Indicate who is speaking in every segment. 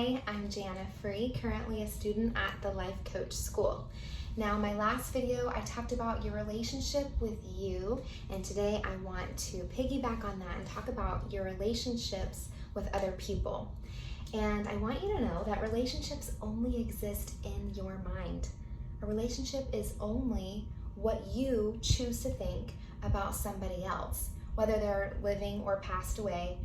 Speaker 1: Hi, I'm Jana Free, currently a student at the Life Coach School. Now, my last video, I talked about your relationship with you, and today I want to piggyback on that and talk about your relationships with other people. And I want you to know that relationships only exist in your mind. A relationship is only what you choose to think about somebody else. Whether they're living or passed away,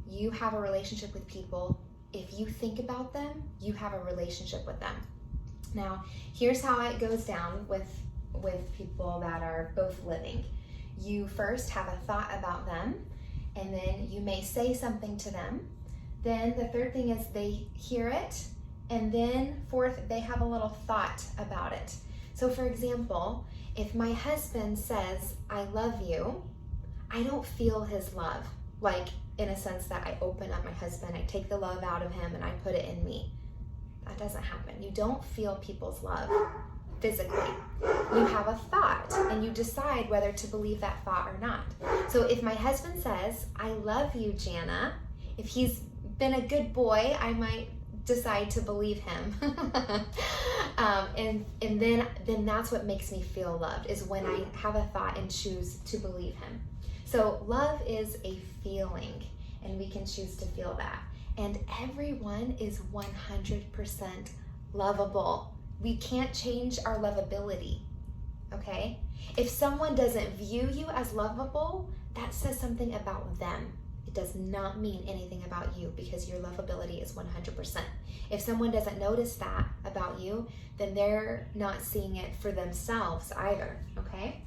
Speaker 1: you have a relationship with people. If you think about them, you have a relationship with them. Now, here's how it goes down with people that are both living. You first have a thought about them, and then you may say something to them. Then the third thing is they hear it, and then fourth, they have a little thought about it. So for example, if my husband says, "I love you," I don't feel his love. Like, in a sense that I open up my husband, I take the love out of him and I put it in me. That doesn't happen. You don't feel people's love physically. You have a thought and you decide whether to believe that thought or not. So if my husband says, "I love you, Jana," if he's been a good boy, I might decide to believe him. and then that's what makes me feel loved, is when I have a thought and choose to believe him. So love is a feeling, and we can choose to feel that. And everyone is 100% lovable. We can't change our lovability, okay? If someone doesn't view you as lovable, that says something about them. It does not mean anything about you, because your lovability is 100%. If someone doesn't notice that about you, then they're not seeing it for themselves either, okay?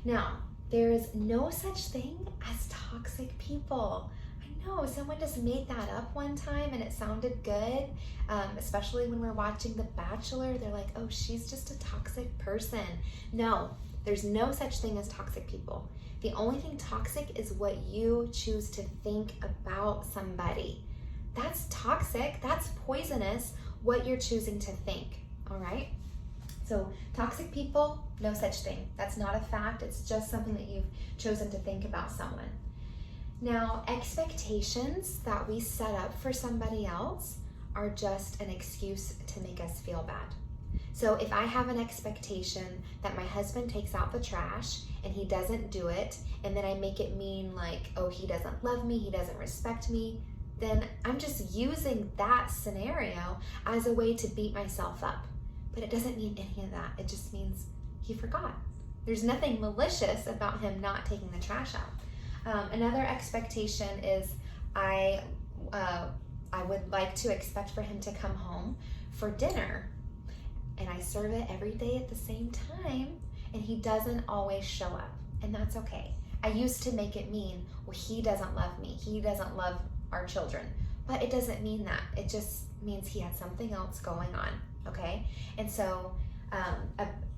Speaker 1: Now, there is no such thing as toxic people. I know, someone just made that up one time and it sounded good, especially when we're watching The Bachelor. They're like, "Oh, she's just a toxic person." No, there's no such thing as toxic people. The only thing toxic is what you choose to think about somebody. That's toxic, that's poisonous, what you're choosing to think, all right? So toxic people, no such thing. That's not a fact. It's just something that you've chosen to think about someone. Now, expectations that we set up for somebody else are just an excuse to make us feel bad. So if I have an expectation that my husband takes out the trash and he doesn't do it, and then I make it mean like, "Oh, he doesn't love me, he doesn't respect me," then I'm just using that scenario as a way to beat myself up. But it doesn't mean any of that. It just means he forgot. There's nothing malicious about him not taking the trash out. Another expectation is I would like to expect for him to come home for dinner, and I serve it every day at the same time, and he doesn't always show up, and that's okay. I used to make it mean, well, he doesn't love me, he doesn't love our children, but it doesn't mean that. It just means he had something else going on. Okay, and so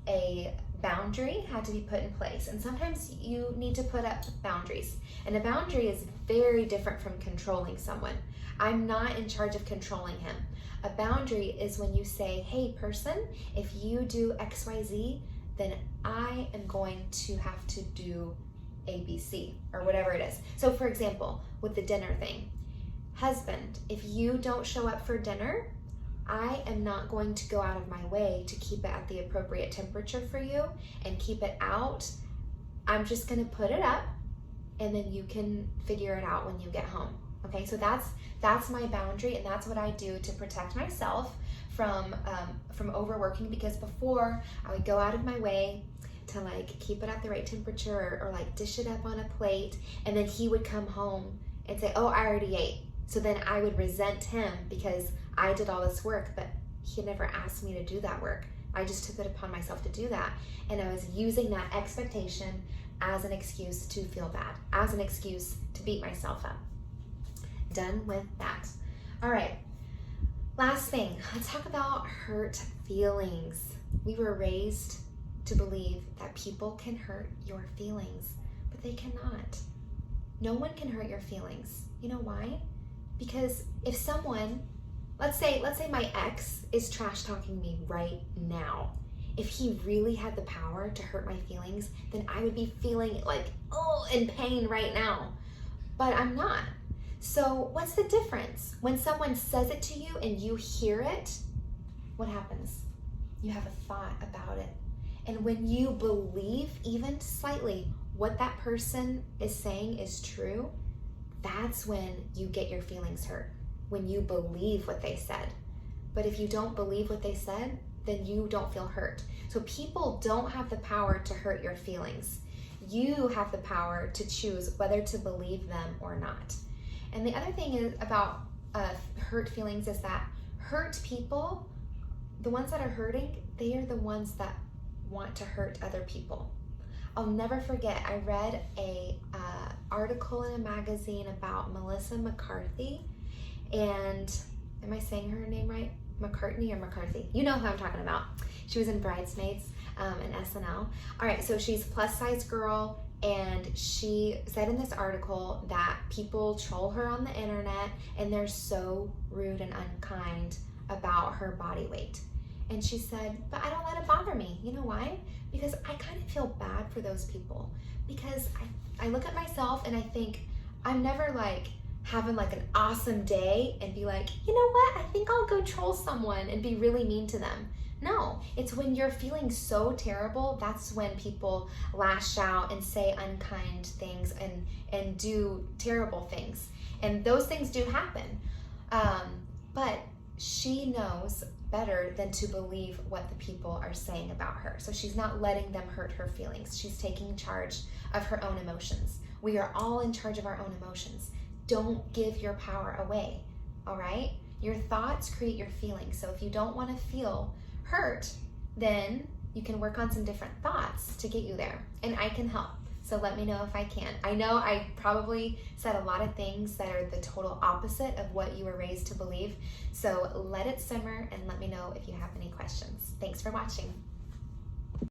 Speaker 1: a boundary had to be put in place, and sometimes you need to put up boundaries, and a boundary is very different from controlling someone. I'm not in charge of controlling him. A boundary is when you say, "Hey person, if you do XYZ, then I am going to have to do ABC," or whatever it is. So for example, with the dinner thing, husband, if you don't show up for dinner, I am not going to go out of my way to keep it at the appropriate temperature for you and keep it out. I'm just going to put it up, and then you can figure it out when you get home. Okay, so that's my boundary, and that's what I do to protect myself from overworking, because before I would go out of my way to like keep it at the right temperature or like dish it up on a plate, and then he would come home and say, "Oh, I already ate." So then I would resent him because I did all this work, but he never asked me to do that work. I just took it upon myself to do that. And I was using that expectation as an excuse to feel bad, as an excuse to beat myself up. Done with that. All right, last thing, let's talk about hurt feelings. We were raised to believe that people can hurt your feelings, but they cannot. No one can hurt your feelings. You know why? Because if someone, let's say my ex is trash talking me right now. If he really had the power to hurt my feelings, then I would be feeling like, oh, in pain right now. But I'm not. So what's the difference? When someone says it to you and you hear it, what happens? You have a thought about it. And when you believe even slightly what that person is saying is true, that's when you get your feelings hurt, when you believe what they said. But if you don't believe what they said, then you don't feel hurt. So people don't have the power to hurt your feelings. You have the power to choose whether to believe them or not. And the other thing is about hurt feelings is that hurt people, the ones that are hurting, they are the ones that want to hurt other people. I'll never forget, I read a article in a magazine about Melissa McCarthy, and am I saying her name right? McCartney or McCarthy? You know who I'm talking about. She was in Bridesmaids and SNL. All right, so she's a plus size girl, and she said in this article that people troll her on the internet and they're so rude and unkind about her body weight. And she said, but I don't let it bother me. You know why? Because I kind of feel bad for those people. Because I look at myself and I think, I'm never like having like an awesome day and be like, you know what? I think I'll go troll someone and be really mean to them. No, it's when you're feeling so terrible, that's when people lash out and say unkind things and do terrible things. And those things do happen. But she knows better than to believe what the people are saying about her. So she's not letting them hurt her feelings. She's taking charge of her own emotions. We are all in charge of our own emotions. Don't give your power away, all right? Your thoughts create your feelings. So if you don't want to feel hurt, then you can work on some different thoughts to get you there. And I can help. So let me know if I can. I know I probably said a lot of things that are the total opposite of what you were raised to believe. So let it simmer and let me know if you have any questions. Thanks for watching.